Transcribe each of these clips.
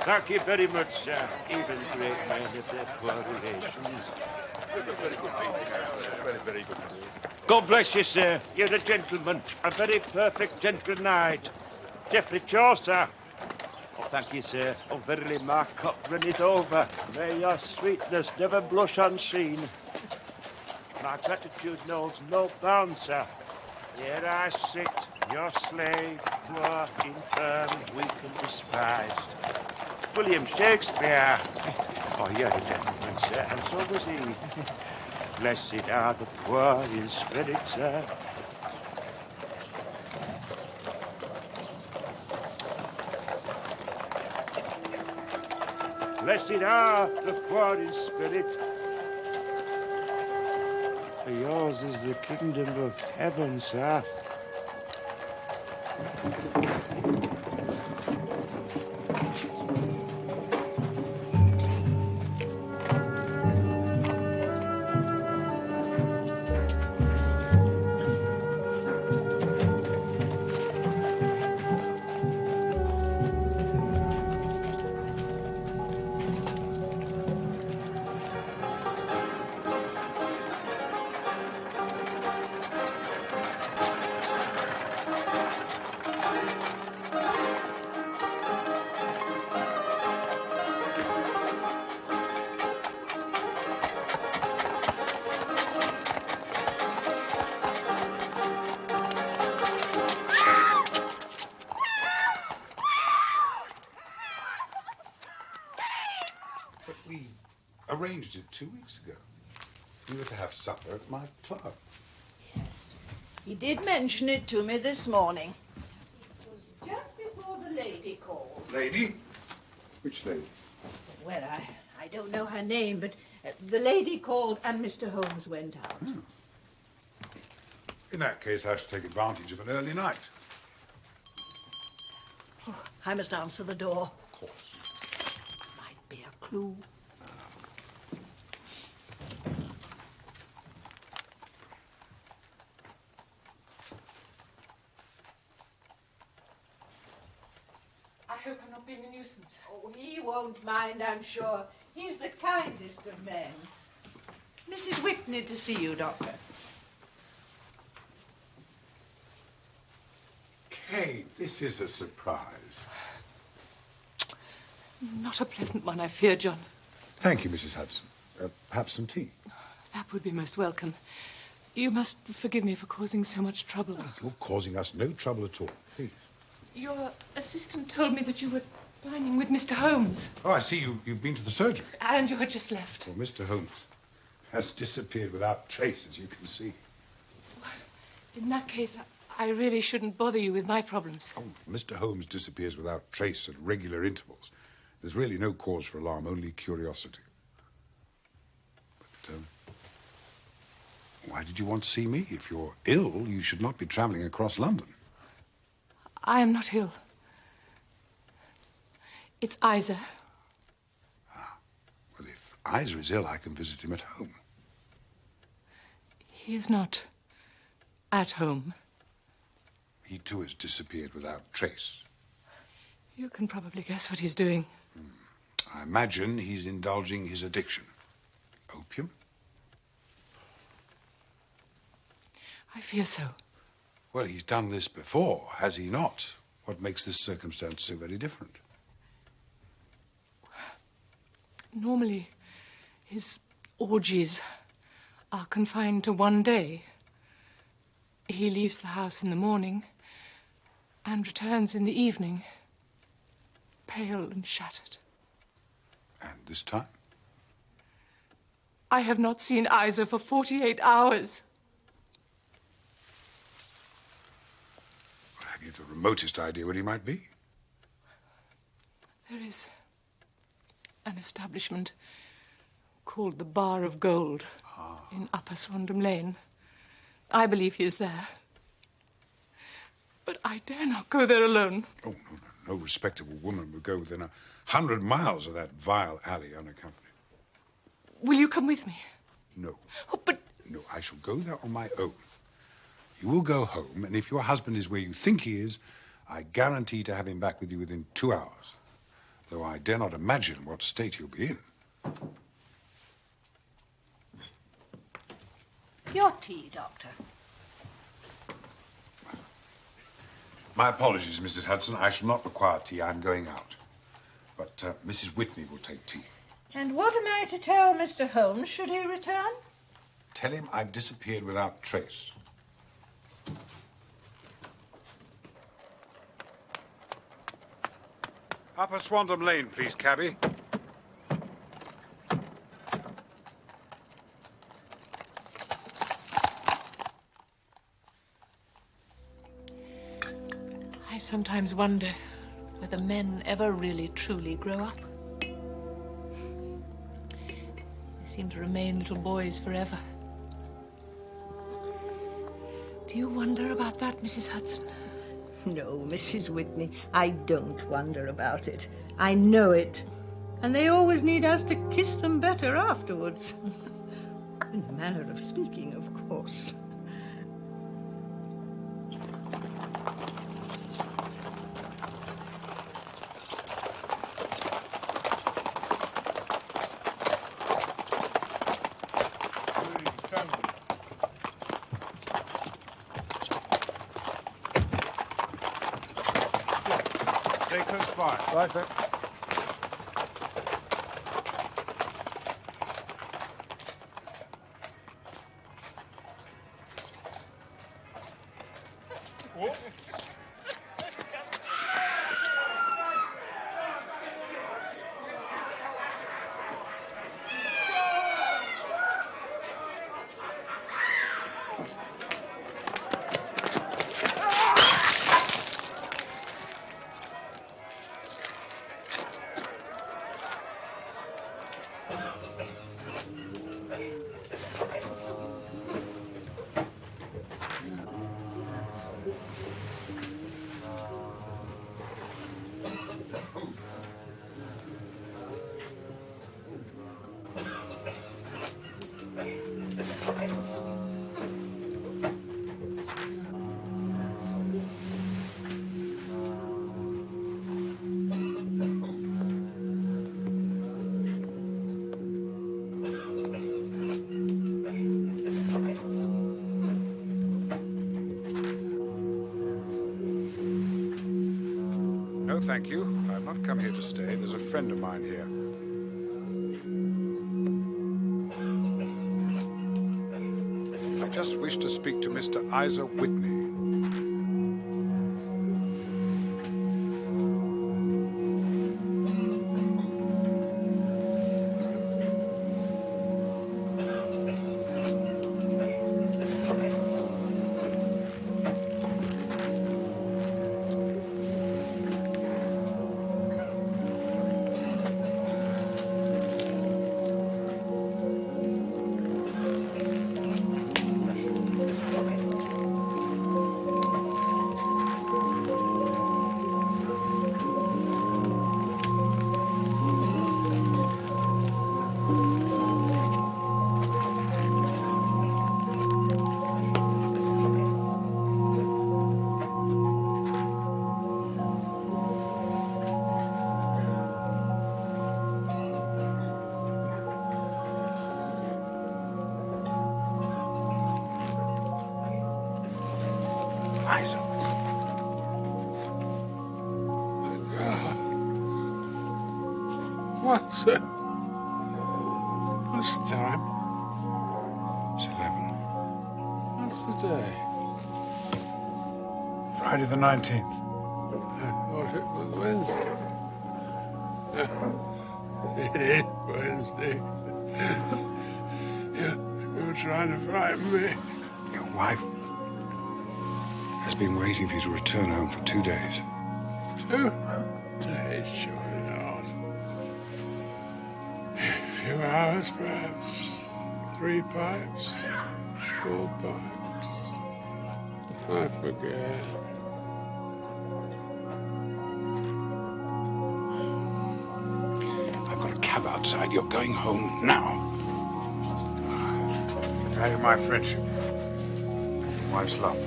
Thank you very much, sir. Even great men have their poor relations. Very good. God bless you, sir. You're a gentleman. A very perfect gentle knight. Geoffrey Chaucer. Oh, thank you, sir. Oh, verily, my cup runneth over. May your sweetness never blush unseen. My gratitude knows no bounds, sir. Here I sit, your slave, poor, infirm, weak and despised. William Shakespeare. Oh, you're a gentleman, sir, and so was he. Blessed are the poor in spirit, sir. Blessed are the poor in spirit. For yours is the kingdom of heaven, sir. Arranged it 2 weeks ago. We were to have supper at my club. Yes. He did mention it to me this morning. It was just before the lady called. Lady? Which lady? Well, I don't know her name, but the lady called and Mr. Holmes went out. Oh. In that case, I should take advantage of an early night. Oh, I must answer the door. Of course. Might be a clue. I hope I'm not being a nuisance. Oh, he won't mind, I'm sure. He's the kindest of men. Mrs. Whitney to see you, Doctor. Kate, this is a surprise. Not a pleasant one, I fear, John. Thank you, Mrs. Hudson. Perhaps some tea? That would be most welcome. You must forgive me for causing so much trouble. Oh, you're causing us no trouble at all. Please. Your assistant told me that you were dining with Mr. Holmes. Oh, I see you've been to the surgery. And you had just left. Well, Mr. Holmes has disappeared without trace, as you can see. In that case, I really shouldn't bother you with my problems. Oh, Mr. Holmes disappears without trace at regular intervals. There's really no cause for alarm, only curiosity. But, why did you want to see me? If you're ill, you should not be traveling across London. I am not ill. It's Isa. Ah. Well, if Isa is ill, I can visit him at home. He is not at home. He, too, has disappeared without trace. You can probably guess what he's doing. I imagine he's indulging his addiction. Opium? I fear so. Well, he's done this before, has he not? What makes this circumstance so very different? Normally, his orgies are confined to one day. He leaves the house in the morning and returns in the evening, pale and shattered. And this time? I have not seen Isa for 48 hours. Have you the remotest idea what he might be? There is an establishment called the Bar of Gold in Upper Swandam Lane. I believe he is there. But I dare not go there alone. Oh, no. No respectable woman would go within 100 miles of that vile alley unaccompanied. Will you come with me? No. Oh, but... No, I shall go there on my own. You will go home, and if your husband is where you think he is, I guarantee to have him back with you within 2 hours. though I dare not imagine what state he'll be in. Your tea, Doctor. My apologies, Mrs. Hudson. I shall not require tea. I'm going out. But Mrs. Whitney will take tea. And what am I to tell Mr. Holmes should he return? Tell him I've disappeared without trace. Upper Swandam Lane, please, cabby. I sometimes wonder whether men ever really truly grow up. They seem to remain little boys forever. Do you wonder about that, Mrs. Hudson? No, Mrs. Whitney, I don't wonder about it. I know it. And they always need us to kiss them better afterwards. In a manner of speaking, of course. Stay close by. Right, sir. No, thank you. I've not come here to stay. There's a friend of mine here. I just wish to speak to Mr. Isa Whitney. Isa. What's it? What's the time? It's 11. What's the day? Friday the 19th. I thought it was Wednesday. It is Wednesday. You're trying to frighten me. Your wife has been waiting for you to return home for 2 days. 2 days, surely not. A few hours, perhaps. 3 pipes. 4 pipes. I forget. I've got a cab outside. You're going home now. I value my friendship. Your wife's love.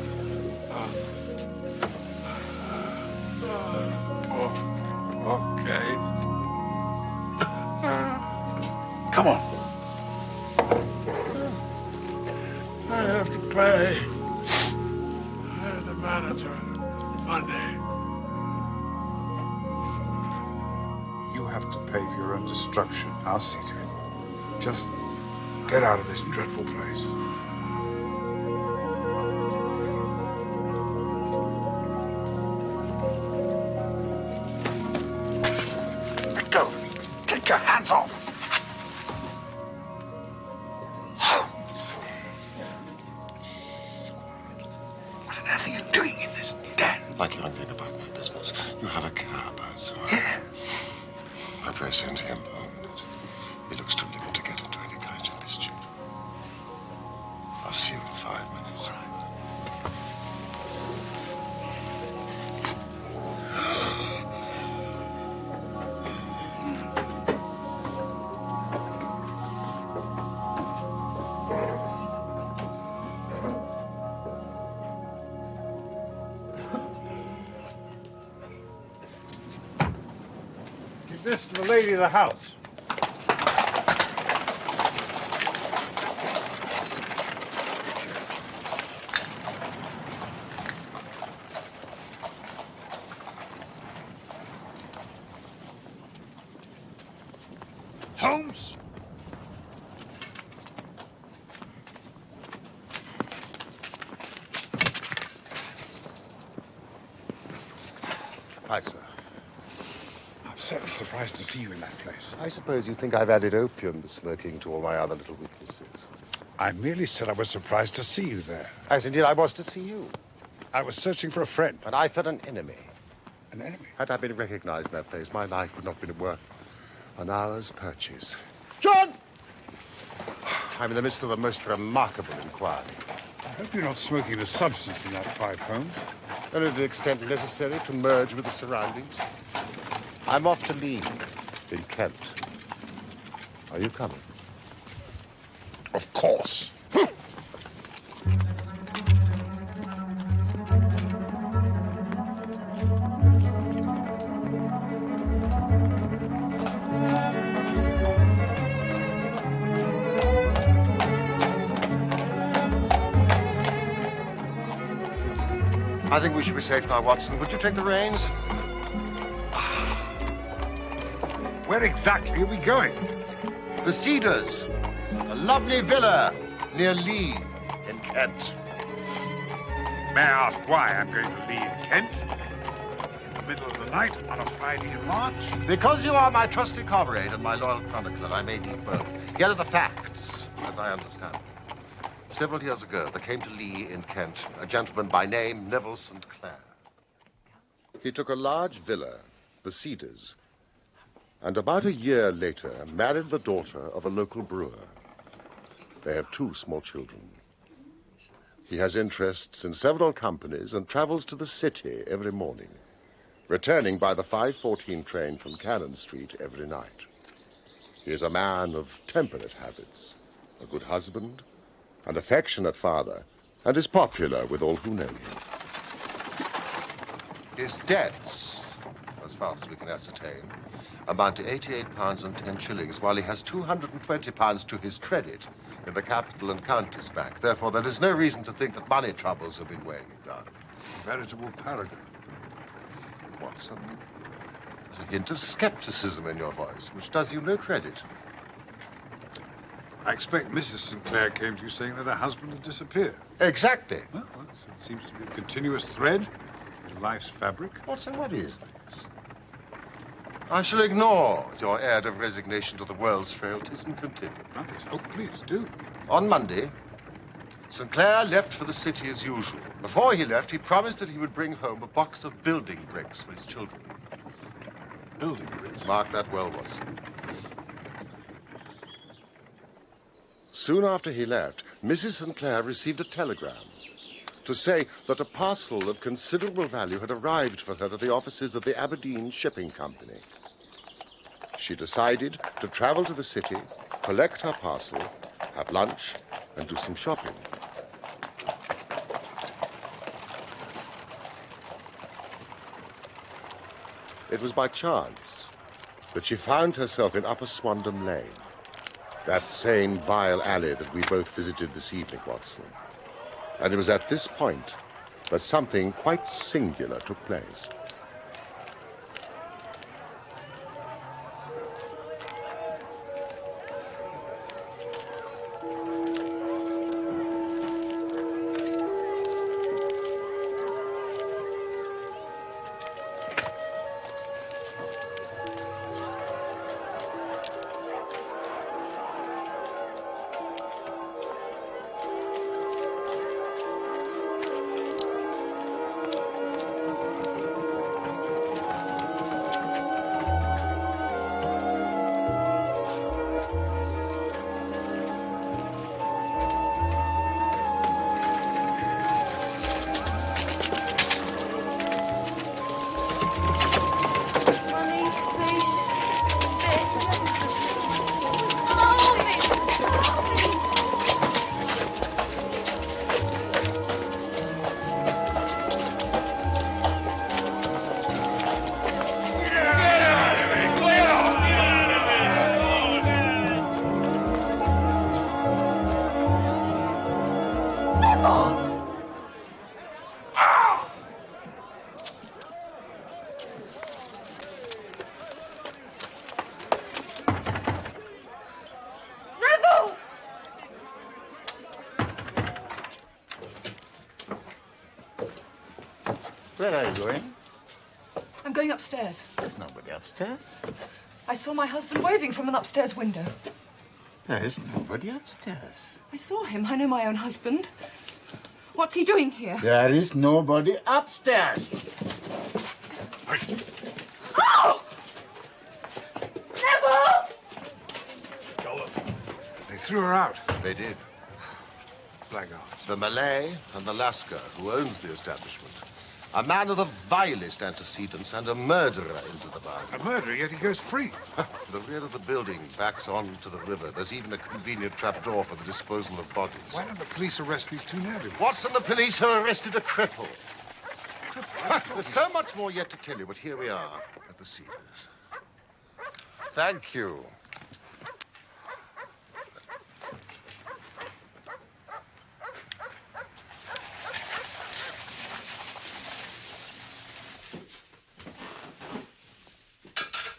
Okay. Come on. I have to pay. The manager. Monday. You have to pay for your own destruction. I'll see to it. Just get out of this dreadful place. Let go. Take your hands off. Holmes. What on earth are you doing in this den? Like you're angry about my business. You have a cab, so Yeah. I pray send him home. He looks too little to get into any kind of mischief. I'll see you in 5 minutes. Give this to the lady of the house. Holmes? Hi, sir. I'm certainly surprised to see you in that place. I suppose you think I've added opium smoking to all my other little weaknesses. I merely said I was surprised to see you there. As indeed I was to see you. I was searching for a friend. And I felt an enemy. An enemy? Had I been recognized in that place, my life would not have been worth an hour's purchase. John! I'm in the midst of the most remarkable inquiry. I hope you're not smoking a substance in that pipe, Holmes. Only to the extent necessary to merge with the surroundings. I'm off to Lee, in Kent. Are you coming? Of course. I think we should be safe now, Watson. Would you take the reins? Where exactly are we going? The Cedars, a lovely villa near Lee in Kent. May I ask why I'm going to Lee in Kent? In the middle of the night on a Friday in March? Because you are my trusty comrade and my loyal chronicler, I may need both. Here are the facts, as I understand them. Several years ago, there came to Lee in Kent a gentleman by name Neville St. Clair. He took a large villa, the Cedars, and about a year later married the daughter of a local brewer. They have 2 small children. He has interests in several companies and travels to the city every morning, returning by the 5:14 train from Cannon Street every night. He is a man of temperate habits, a good husband, an affectionate father, and is popular with all who know him. His debts, as far as we can ascertain, amount to £88 and 10 shillings, while he has £220 to his credit in the Capital and Counties Bank. Therefore, there is no reason to think that money troubles have been weighing him down. Veritable paragon. Watson, there's a hint of skepticism in your voice, which does you no credit. I expect Mrs. St. Clair came to you saying that her husband had disappeared. Exactly. Well, it seems to be a continuous thread in life's fabric. Watson, what is this? I shall ignore your air of resignation to the world's frailties and continue. Right. Oh, please do. On Monday, St. Clair left for the city as usual. Before he left, he promised that he would bring home a box of building bricks for his children. Building bricks? Mark that well, Watson. Soon after he left, Mrs. St. Clair received a telegram to say that a parcel of considerable value had arrived for her at the offices of the Aberdeen Shipping Company. She decided to travel to the city, collect her parcel, have lunch, and do some shopping. It was by chance that she found herself in Upper Swandam Lane, That same vile alley that we both visited this evening, Watson. And it was at this point that something quite singular took place. Where are you going? I'm going upstairs. There's nobody upstairs. I saw my husband waving from an upstairs window. There is nobody upstairs. I saw him. I know my own husband. What's he doing here? There is nobody upstairs. Oh! Neville! They threw her out. They did. Blackguards. The Malay and the Lascar, who owns the establishment. A man of the vilest antecedents and a murderer into the bargain. A murderer, yet he goes free. The rear of the building backs onto the river. There's even a convenient trapdoor for the disposal of bodies. Why don't the police arrest these two navvies? Watson, the police have arrested a cripple. There's so much more yet to tell you, but here we are at the Cedars. Thank you.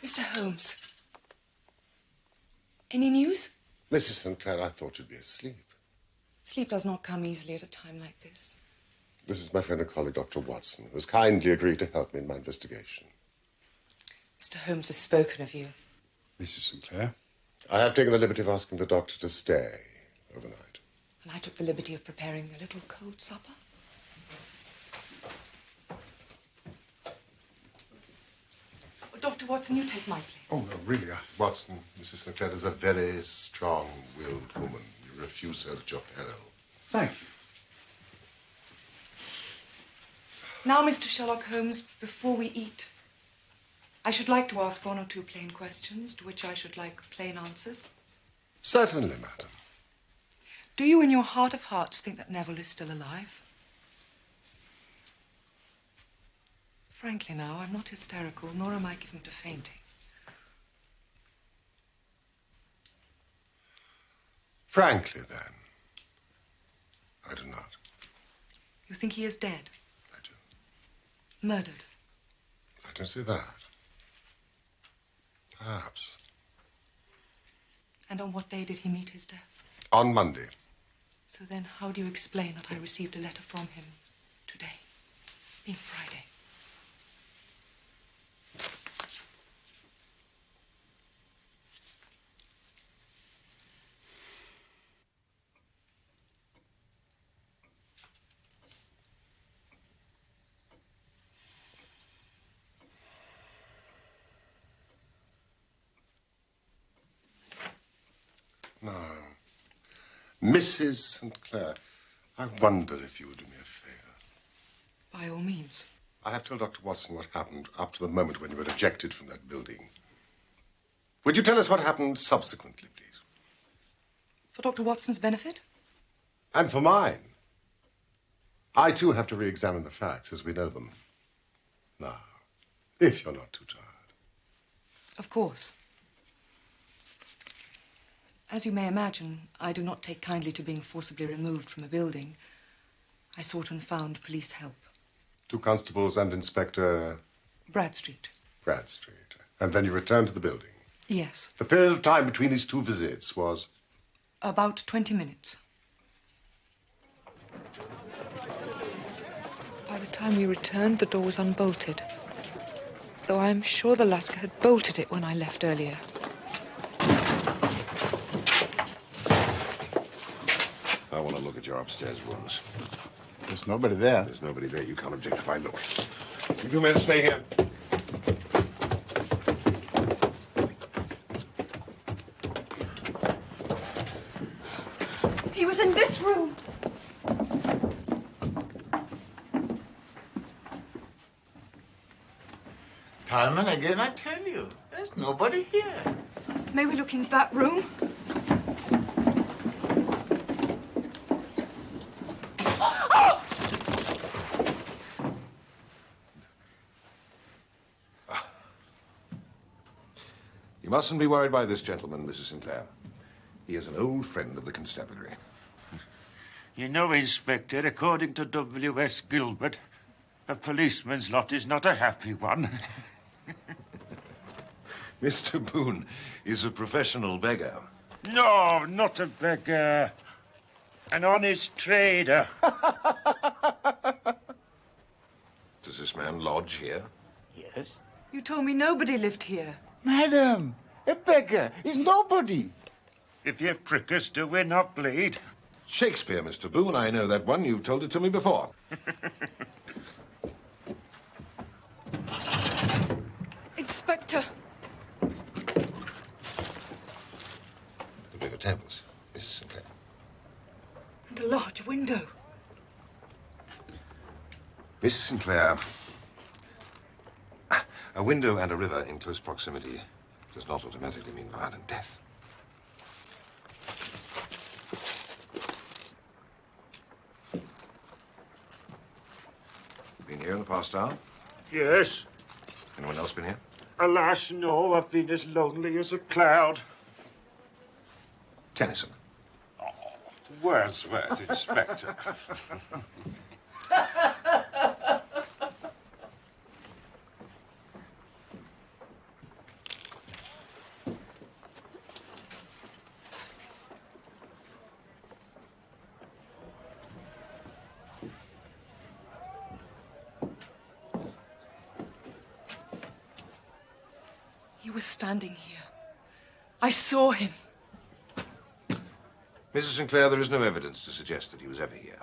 Mr. Holmes. Any news? Mrs. Sinclair, I thought you'd be asleep. Sleep does not come easily at a time like this. This is my friend and colleague, Dr. Watson, who has kindly agreed to help me in my investigation. Mr. Holmes has spoken of you. Mrs. Sinclair? I have taken the liberty of asking the doctor to stay overnight. And I took the liberty of preparing a little cold supper. Dr. Watson, you take my place. Oh, no, really, Watson, Mrs. Sinclair is a very strong-willed woman. You refuse her at your peril. Thank you. Now, Mr. Sherlock Holmes, before we eat, I should like to ask one or two plain questions, to which I should like plain answers. Certainly, madam. Do you, in your heart of hearts, think that Neville is still alive? Frankly now, I'm not hysterical, nor am I given to fainting. Frankly, then, I do not. You think he is dead? I do. Murdered? I don't see that. Perhaps. And on what day did he meet his death? On Monday. So then, how do you explain that I received a letter from him today, being Friday? Now, Mrs. Sinclair, I wonder if you would do me a favor. By all means. I have told Dr. Watson what happened up to the moment when you were ejected from that building. Would you tell us what happened subsequently, please? For Dr. Watson's benefit? And for mine. I, too, have to re-examine the facts as we know them. Now, if you're not too tired. Of course. As you may imagine, I do not take kindly to being forcibly removed from a building. I sought and found police help. 2 constables and Inspector... Bradstreet. Bradstreet. And then you returned to the building? Yes. The period of time between these 2 visits was? About 20 minutes. By the time we returned, the door was unbolted. Though I am sure the Lascar had bolted it when I left earlier. I want to look at your upstairs rooms. There's nobody there. There's nobody there. You can't object if I look. You 2 men stay here. He was in this room. Time and again, I tell you, there's nobody here. May we look in that room? You mustn't be worried by this gentleman, Mrs. Sinclair. He is an old friend of the constabulary. You know, Inspector, according to W.S. Gilbert, a policeman's lot is not a happy one. Mr. Boone is a professional beggar. No, not a beggar. An honest trader. Does this man lodge here? Yes? You told me nobody lived here. Madam, a beggar is nobody. If you prick us, do we not bleed? Shakespeare, Mr. Boone. I know that one. You've told it to me before. Inspector. The River Thames, Mrs. Sinclair. And a large window. Mrs. Sinclair, a window and a river in close proximity does not automatically mean violent death. You've been here in the past hour? Yes. Anyone else been here? Alas, no. I've been as lonely as a cloud. Tennyson. Oh, Wordsworth, Inspector. He was standing here. I saw him. Mrs. Sinclair, there is no evidence to suggest that he was ever here.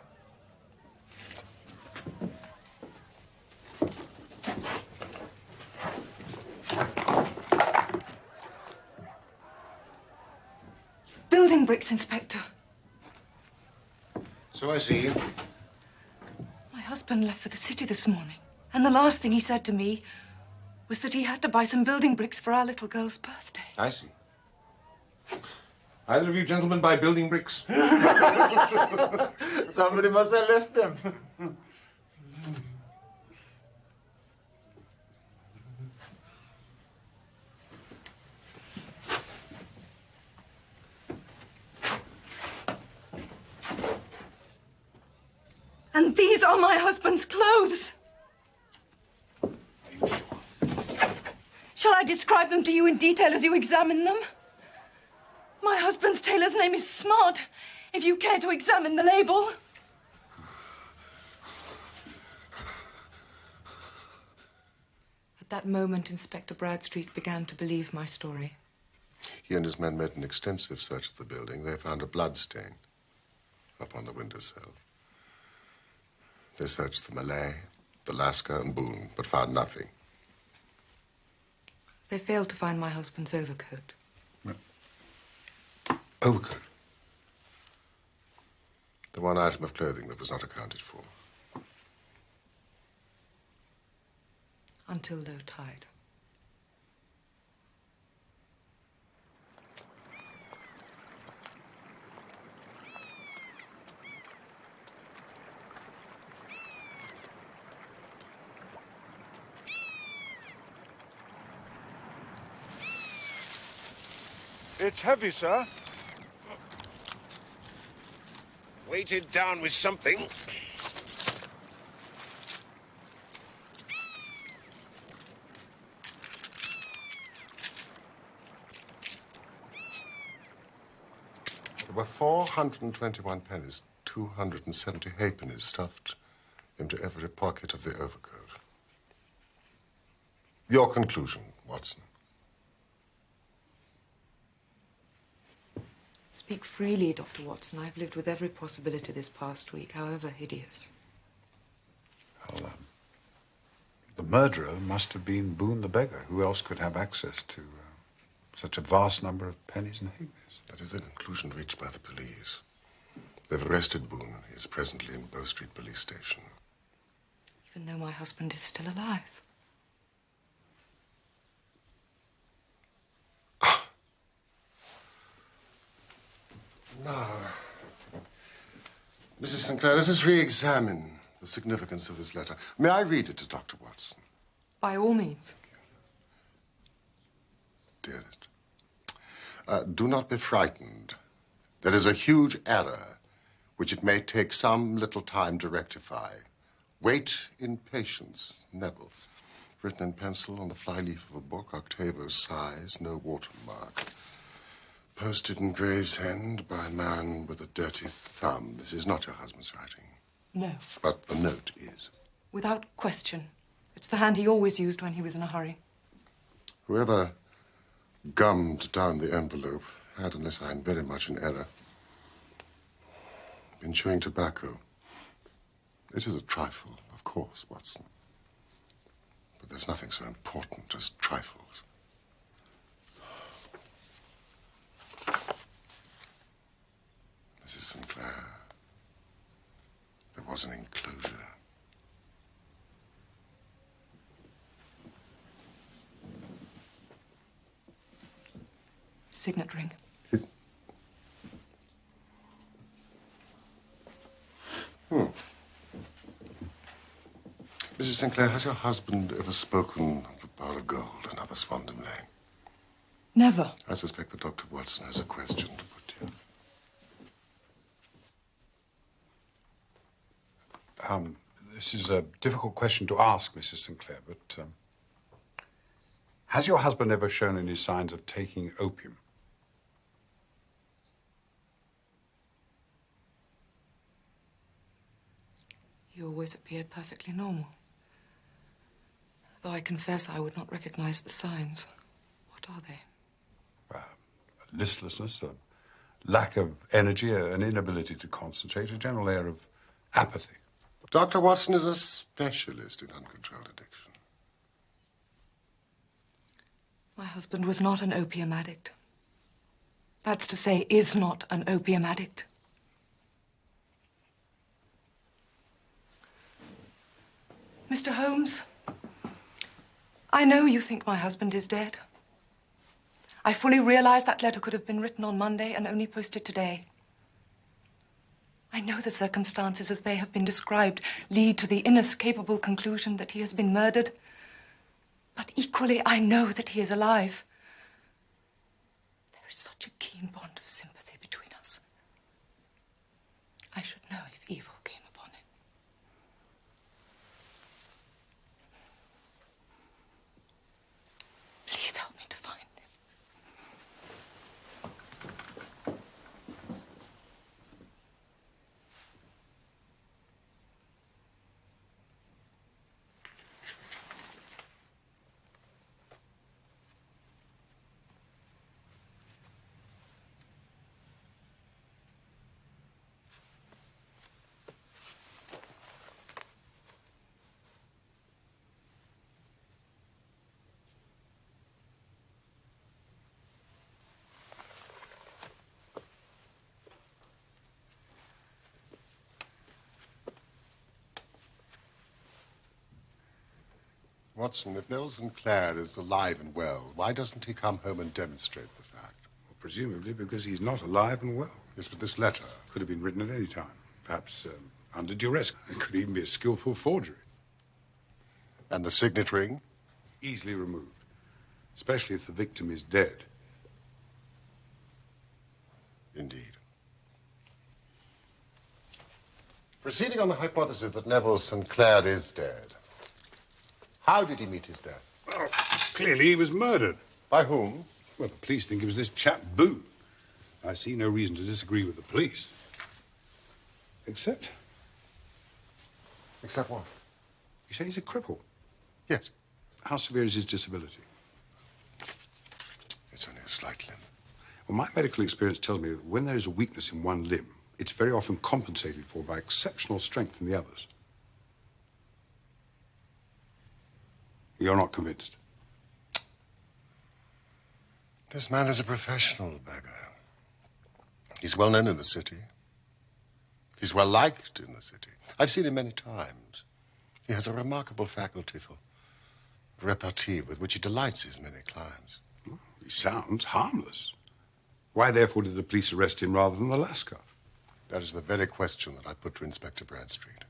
Building bricks, Inspector. So I see. My husband left for the city this morning, and the last thing he said to me was that he had to buy some building bricks for our little girl's birthday. I see. Either of you gentlemen buy building bricks? Somebody must have left them. And these are my husband's clothes. Are you sure? Shall I describe them to you in detail as you examine them? My husband's tailor's name is Smart, if you care to examine the label. At that moment, Inspector Bradstreet began to believe my story. He and his men made an extensive search of the building. They found a blood stain up on the windowsill. They searched the Malay, the Lascar, and Boone, but found nothing. They failed to find my husband's overcoat. Overcoat? The one item of clothing that was not accounted for. Until low tide. It's heavy, sir. weighted down with something. There were 421 pennies, 270 halfpennies stuffed into every pocket of the overcoat. Your conclusion, Watson. Speak freely, Dr. Watson. I've lived with every possibility this past week, however hideous. Well, the murderer must have been Boone the beggar. Who else could have access to such a vast number of pennies and halfpennies? That is the conclusion reached by the police. They've arrested Boone. He is presently in Bow Street Police Station. Even though my husband is still alive. Now, Mrs. Sinclair, let us re-examine the significance of this letter. May I read it to Dr. Watson? By all means. Dearest, do not be frightened. There is a huge error which it may take some little time to rectify. Wait in patience, Neville. Written in pencil on the flyleaf of a book, octavo size, no watermark. Posted in Gravesend by a man with a dirty thumb. This is not your husband's writing. No. But the note is. Without question. It's the hand he always used when he was in a hurry. Whoever gummed down the envelope had, unless I am very much in error, been chewing tobacco. It is a trifle, of course, Watson. But there's nothing so important as trifles. Mrs. Sinclair, there was an enclosure. Signet ring. Mrs. Sinclair, has your husband ever spoken of the bar of gold in Upper Swandam Lane? Never. I suspect that Dr. Watson has a question to put to you. This is a difficult question to ask, Mrs. Sinclair, but has your husband ever shown any signs of taking opium? He always appeared perfectly normal. Though I confess I would not recognize the signs. What are they? Listlessness, a lack of energy, an inability to concentrate, a general air of apathy. Dr. Watson is a specialist in uncontrolled addiction. My husband was not an opium addict. That's to say, is not an opium addict. Mr. Holmes, I know you think my husband is dead. I fully realize that letter could have been written on Monday and only posted today. I know the circumstances as they have been described lead to the inescapable conclusion that he has been murdered. But equally, I know that he is alive. There is such a keen bond of sympathy between us. I should know if evil came upon him. Please help me to find him. Watson, if Noel Sinclair is alive and well, why doesn't he come home and demonstrate the fact? Well, presumably because he's not alive and well. Yes, but this letter Could have been written at any time. Perhaps under duress. It could even be a skillful forgery. and the signet ring? Easily removed. Especially if the victim is dead. Indeed. Proceeding on the hypothesis that Neville St. Clair is dead, how did he meet his death? Well, clearly he was murdered. By whom? Well, the police think it was this chap Boone. I see no reason to disagree with the police. Except... Except what? You say he's a cripple? Yes. How severe is his disability? It's only a slight limb. Well, my medical experience tells me that when there is a weakness in one limb, it's very often compensated for by exceptional strength in the others. You're not convinced? This man is a professional beggar. He's well known in the city. He's well liked in the city. I've seen him many times. He has a remarkable faculty for repartee with which he delights his many clients. Well, he sounds harmless. Why, therefore, did the police arrest him rather than the Lascar? That is the very question that I put to Inspector Bradstreet.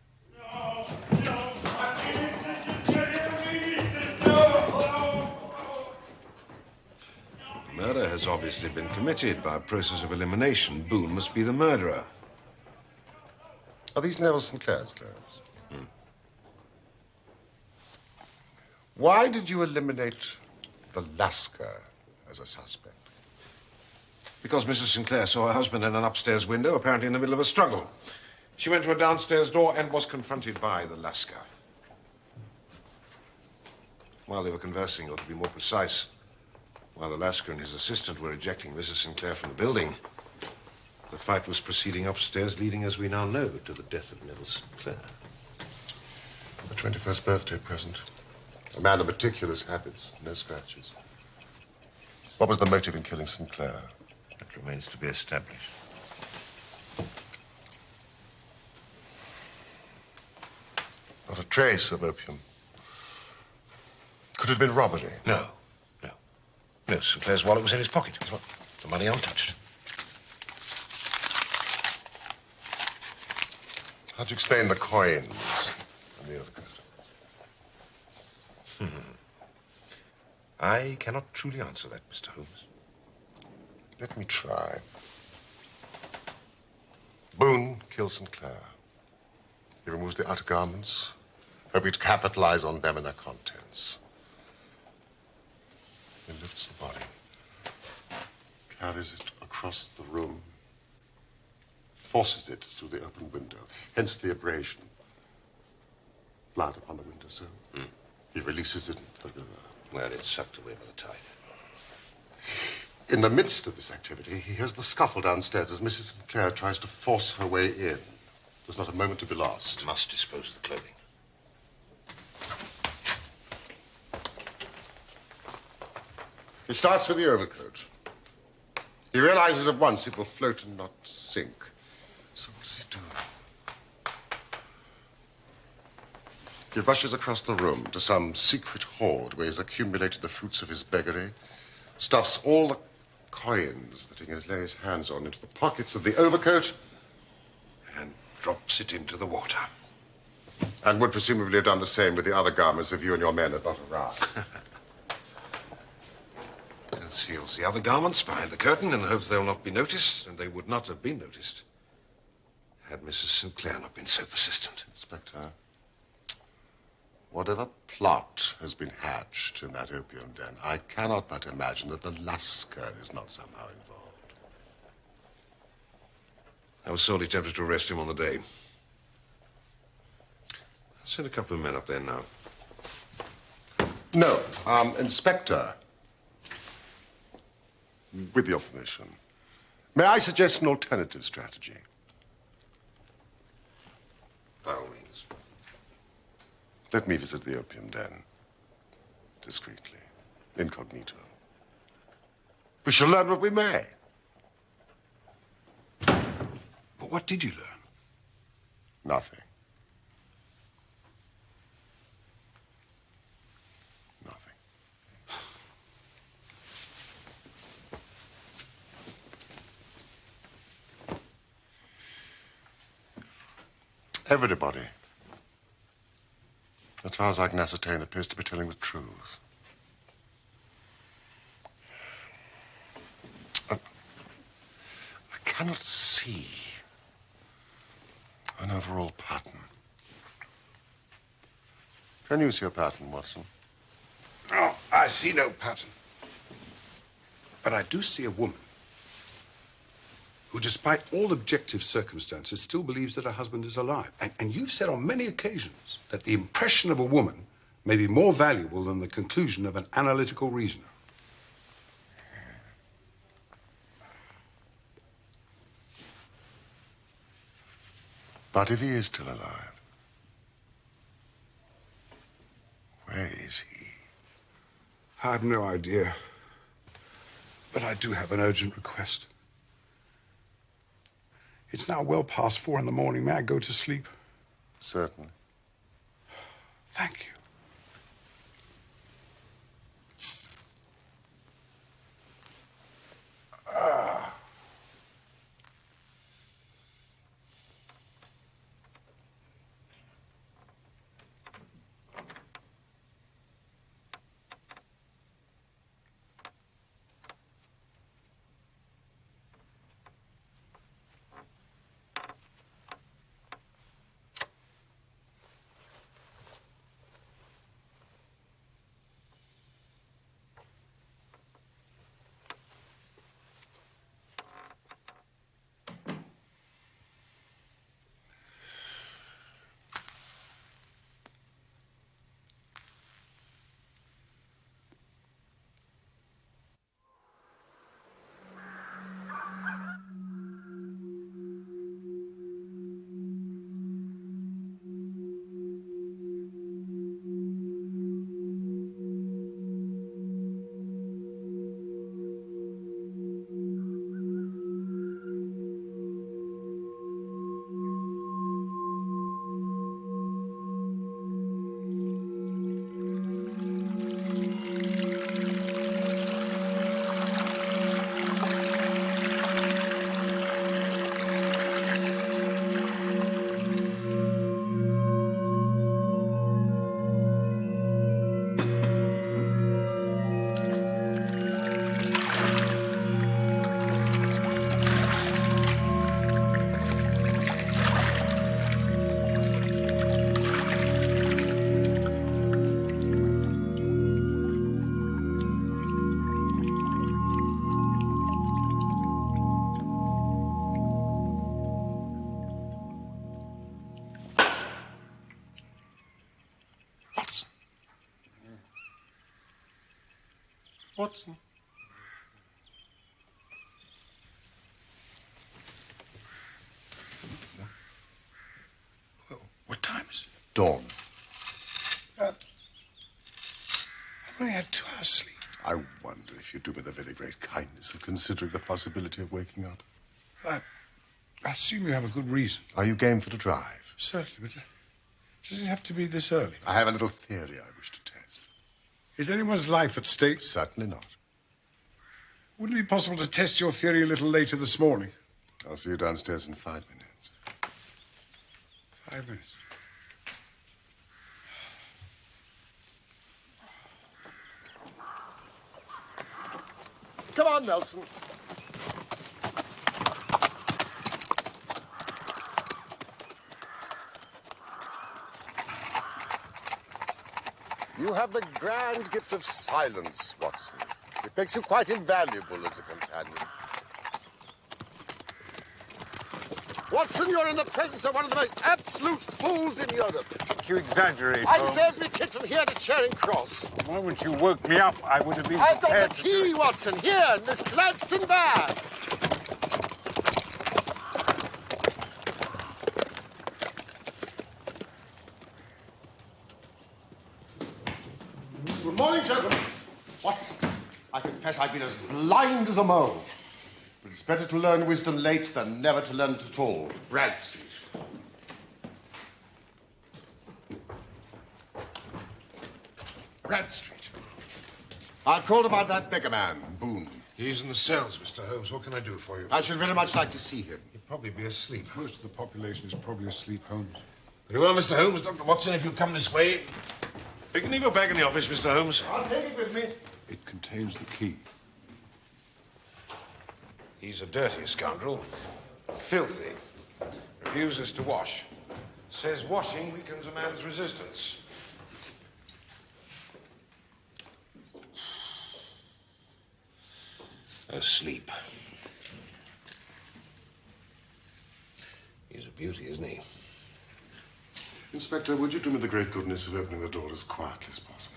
Murder has obviously been committed by a process of elimination. Boone must be the murderer. Are these Neville St. Clair's clothes? Why did you eliminate the Lascar as a suspect? Because Mrs. Sinclair saw her husband in an upstairs window, apparently in the middle of a struggle. She went to a downstairs door and was confronted by the Lascar. While they were conversing, or to be more precise, while the Lascar and his assistant were ejecting Mrs. Sinclair from the building, the fight was proceeding upstairs, leading, as we now know, to the death of Neville Sinclair. A 21st birthday present. A man of meticulous habits, no scratches. What was the motive in killing Sinclair? That remains to be established. Not a trace of opium. Could it have been robbery? No. No, Sinclair's wallet was in his pocket. The money untouched. How do you explain the coins and the overcoat? I cannot truly answer that, Mr. Holmes. Let me try. Boone kills Sinclair. He removes the outer garments, hoping to capitalize on them and their contents. He lifts the body, carries it across the room, forces it through the open window, hence the abrasion. Blood upon the windowsill. He releases it into the river. Where it's sucked away by the tide. In the midst of this activity, he hears the scuffle downstairs as Mrs. Sinclair tries to force her way in. There's not a moment to be lost. Must dispose of the clothing. He starts with the overcoat. He realizes at once it will float and not sink. So what does he do? He rushes across the room to some secret hoard where he's accumulated the fruits of his beggary, stuffs all the coins that he can lay his hands on into the pockets of the overcoat, And drops it into the water. and would presumably have done the same with the other garments if you and your men had not arrived. Conceals the other garments behind the curtain in the hope they'll not be noticed, and they would not have been noticed had Mrs. Sinclair not been so persistent. Inspector, whatever plot has been hatched in that opium den, I cannot but imagine that the Lascar is not somehow involved. I was sorely tempted to arrest him on the day. I'll send a couple of men up there now. No, Inspector, with your permission, may I suggest an alternative strategy? By all means. Let me visit the opium den, discreetly, incognito. We shall learn what we may. But what did you learn? Nothing. Nothing. Everybody, as far as I can ascertain, appears to be telling the truth. I cannot see An overall pattern. Can you see a pattern, Watson? Oh, I see no pattern. But I do see a woman who, despite all objective circumstances, still believes that her husband is alive. And you've said on many occasions that the impression of a woman may be more valuable than the conclusion of an analytical reasoner. But if he is still alive, where is he? I have no idea. But I do have an urgent request. It's now well past 4 in the morning. May I go to sleep? Certainly. Thank you. Watson. Well, what time is it? Dawn. I've only had 2 hours sleep. I wonder if you do me the very great kindness of considering the possibility of waking up. I assume you have a good reason. Are you game for the drive? Certainly, but does it have to be this early? I have a little theory I wish to test. Is anyone's life at stake? Certainly not. Wouldn't it be possible to test your theory a little later this morning? I'll see you downstairs in 5 minutes. 5 minutes. Come on, Nelson. You have the grand gift of silence, Watson. It makes you quite invaluable as a companion. Watson, you're in the presence of one of the most absolute fools in Europe. You exaggerate, I Holmes. deserve to be kicked from here to Charing Cross. The moment you woke me up, I would have been I've got prepared the to key, Watson, here in this Gladstone bag. Good morning, gentlemen. Watson, I confess I've been as blind as a mole. But it's better to learn wisdom late than never to learn it at all. Bradstreet. Bradstreet. I've called about that beggar man, Boone. He's in the cells, Mr. Holmes. What can I do for you? I should very much like to see him. He'd probably be asleep. Most of the population is probably asleep, Holmes. Very well, Mr. Holmes. Dr. Watson, if you come this way. You can leave your bag in the office, Mr. Holmes. I'll take it with me. It contains the key. He's a dirty scoundrel. Filthy. Refuses to wash. Says washing weakens a man's resistance. Asleep. He's a beauty, isn't he? Inspector, would you do me the great goodness of opening the door as quietly as possible?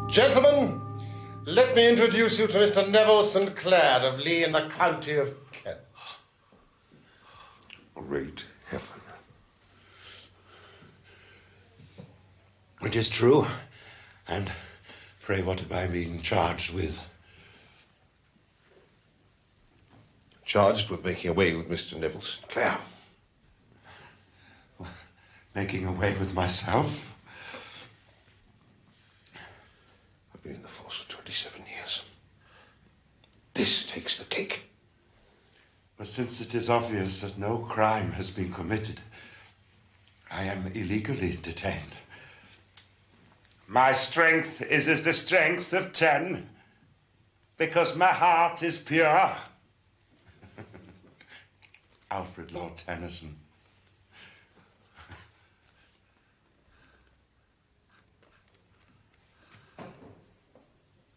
Gentlemen, let me introduce you to Mr. Neville St. Clair of Lee in the county of Kent. Great heaven. It is true. And pray, what am I being charged with? Charged with making away with Mr. Neville St. Clair. Making away with myself? I've been in the force for 27 years. This takes the cake. But since it is obvious that no crime has been committed, I am illegally detained. My strength is as the strength of 10, because my heart is pure. Alfred Lord Tennyson.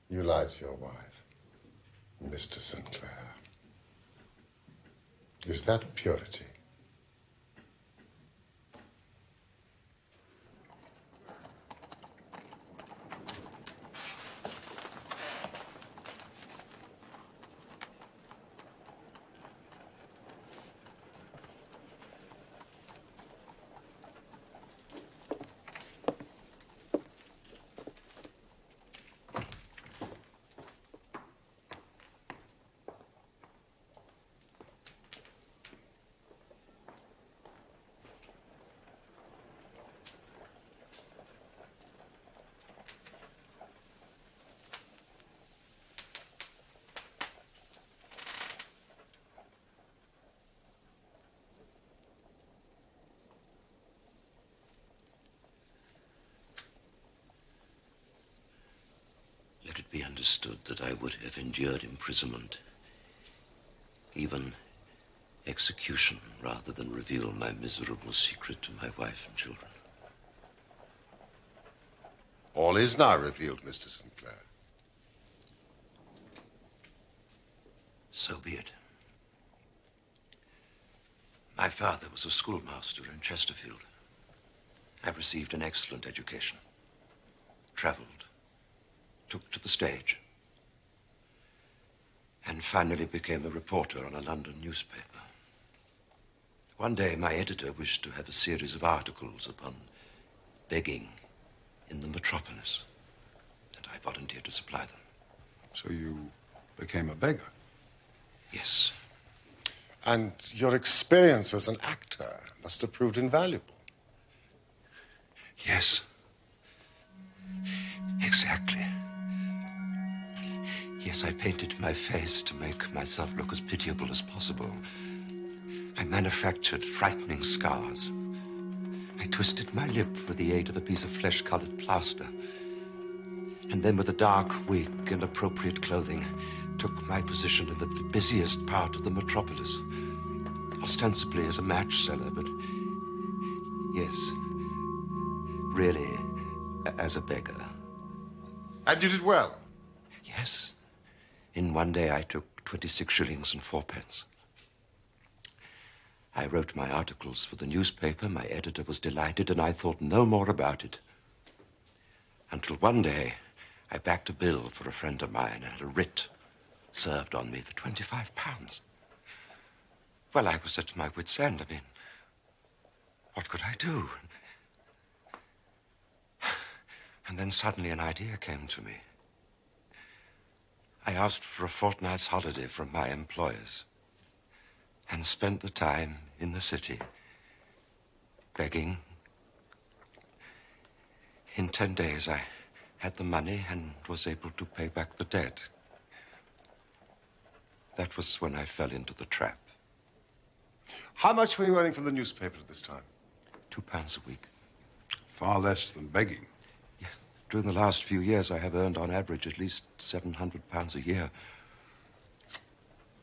You lied to your wife, Mr. St. Clair. Is that purity? Let it be understood that I would have endured imprisonment, even execution, rather than reveal my miserable secret to my wife and children. All is now revealed, Mr. St. Clair. So be it. My father was a schoolmaster in Chesterfield. I received an excellent education, traveled, took to the stage, and finally became a reporter on a London newspaper. One day, my editor wished to have a series of articles upon begging in the metropolis, and I volunteered to supply them. So you became a beggar? Yes. And your experience as an actor must have proved invaluable. Yes. Exactly. Yes, I painted my face to make myself look as pitiable as possible. I manufactured frightening scars. I twisted my lip with the aid of a piece of flesh-colored plaster. And then with a dark wig and appropriate clothing, took my position in the busiest part of the metropolis. Ostensibly as a match seller, but yes, really as a beggar. And you did well? Yes. In one day I took 26 shillings and 4 pence. I wrote my articles for the newspaper, my editor was delighted, and I thought no more about it. Until one day, I backed a bill for a friend of mine and had a writ served on me for £25. Well, I was at my wit's end. I mean, what could I do? And then suddenly an idea came to me. I asked for a fortnight's holiday from my employers and spent the time in the city, begging. In 10 days, I had the money and was able to pay back the debt. That was when I fell into the trap. How much were you earning from the newspaper at this time? £2 a week. Far less than begging. Yeah. During the last few years, I have earned on average at least £700 a year.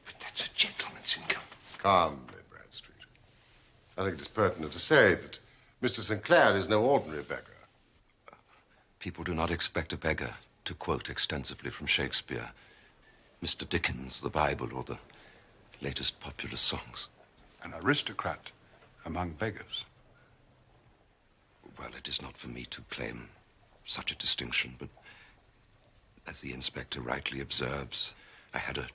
But that's a gentleman's income. Calmly, Bradstreet. I think it is pertinent to say that Mr. Sinclair is no ordinary beggar. People do not expect a beggar to quote extensively from Shakespeare, Mr. Dickens, the Bible, or the latest popular songs. An aristocrat among beggars. Well, it is not for me to claim such a distinction, but as the inspector rightly observes, I had a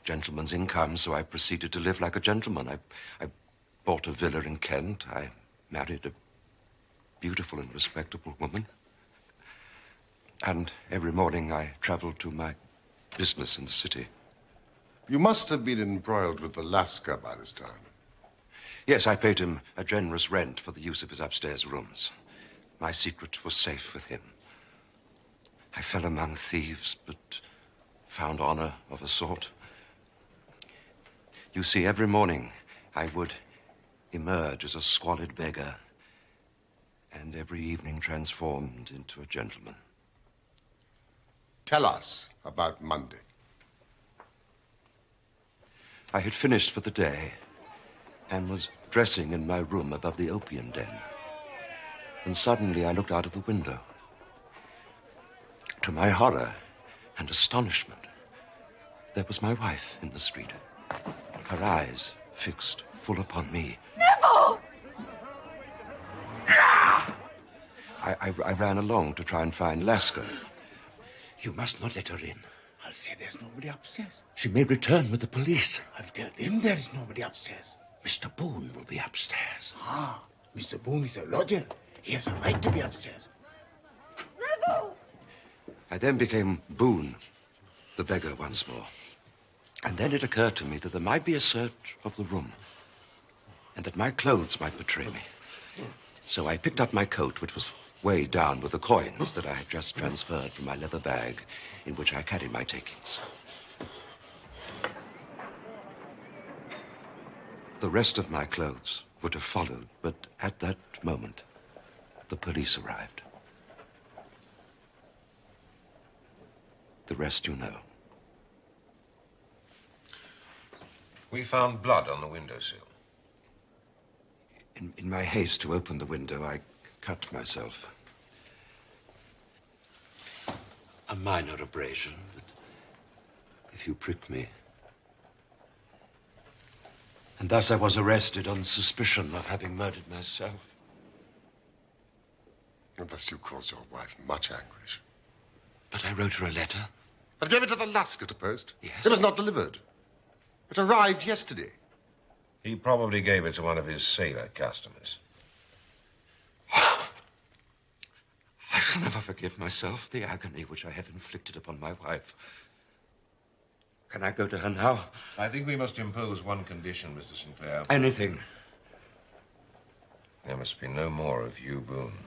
gentleman's income, so I proceeded to live like a gentleman. I bought a villa in Kent. I married a beautiful and respectable woman. And every morning I traveled to my business in the city. You must have been embroiled with the Lascar by this time. Yes, I paid him a generous rent for the use of his upstairs rooms. My secret was safe with him. I fell among thieves, but found honor of a sort. You see, every morning I would emerge as a squalid beggar, and every evening transformed into a gentleman. Tell us about Monday. I had finished for the day and was dressing in my room above the opium den. And suddenly I looked out of the window. To my horror and astonishment, there was my wife in the street, her eyes fixed full upon me. Neville! I ran along to try and find Lascar. You must not let her in. I'll say there's nobody upstairs. She may return with the police. I'll tell them there's nobody upstairs. Mr. Boone will be upstairs. Ah, Mr. Boone is a lodger. He has a right to be upstairs. Neville! I then became Boone, the beggar once more. And then it occurred to me that there might be a search of the room and that my clothes might betray me. So I picked up my coat, which was weighed down with the coins that I had just transferred from my leather bag in which I carried my takings. The rest of my clothes would have followed, but at that moment, the police arrived. The rest you know. We found blood on the windowsill. In my haste to open the window, I cut myself. A minor abrasion, but if you prick me. And thus I was arrested on suspicion of having murdered myself. And thus you caused your wife much anguish. But I wrote her a letter. And gave it to the Lascar to post? Yes. It was not delivered. It arrived yesterday. He probably gave it to one of his sailor customers. I shall never forgive myself the agony which I have inflicted upon my wife. Can I go to her now? I think we must impose one condition, Mr. Sinclair. Anything. There must be no more of you, Boone.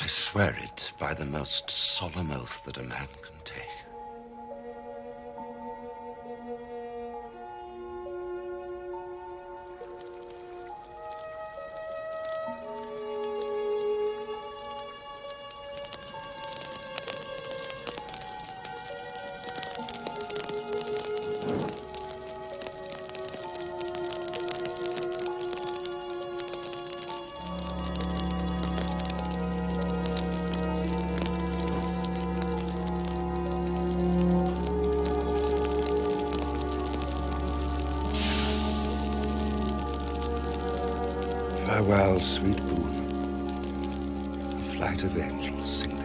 I swear it by the most solemn oath that a man can take. Farewell, sweet Boone. A flight of angels sing